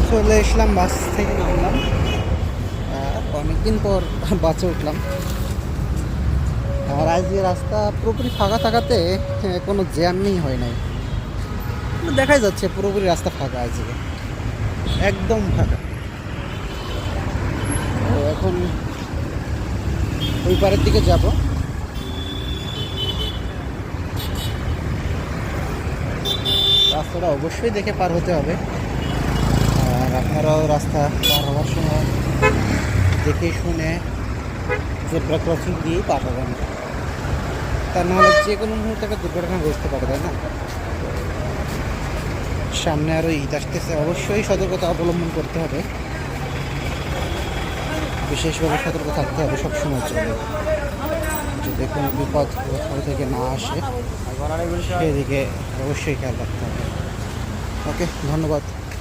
চলে এসলাম, বাস থেকে নামলাম। অনেকদিন পর বাসে উঠলাম। আর আজকে রাস্তা পুরোপুরি ফাঁকা থাকাতে কোনো জ্যামই হয় নাই। দেখাই যাচ্ছে পুরোপুরি রাস্তা ফাঁকা আজকে, একদম ফাঁকা। তো এখন ওই পারের দিকে যাব। রাস্তাটা অবশ্যই দেখে পার হতে হবে। আর আপনারাও রাস্তা পার হওয়ার সময় দেখে শুনে জেব্রা ক্রসিং দিয়েই পার হবেন, তা নাহলে যে কোনো মুহূর্তে একটা দুর্ঘটনা ঘটতে পারে, তাই না? সামনে আরও ঈদ আসতেছে, অবশ্যই সতর্কতা অবলম্বন করতে হবে, বিশেষভাবে সতর্ক থাকতে হবে সবসময়ের জন্য, যদি কোনো বিপদ কোথাও থেকে না আসে সেদিকে অবশ্যই খেয়াল রাখতে হবে। ওকে, ধন্যবাদ।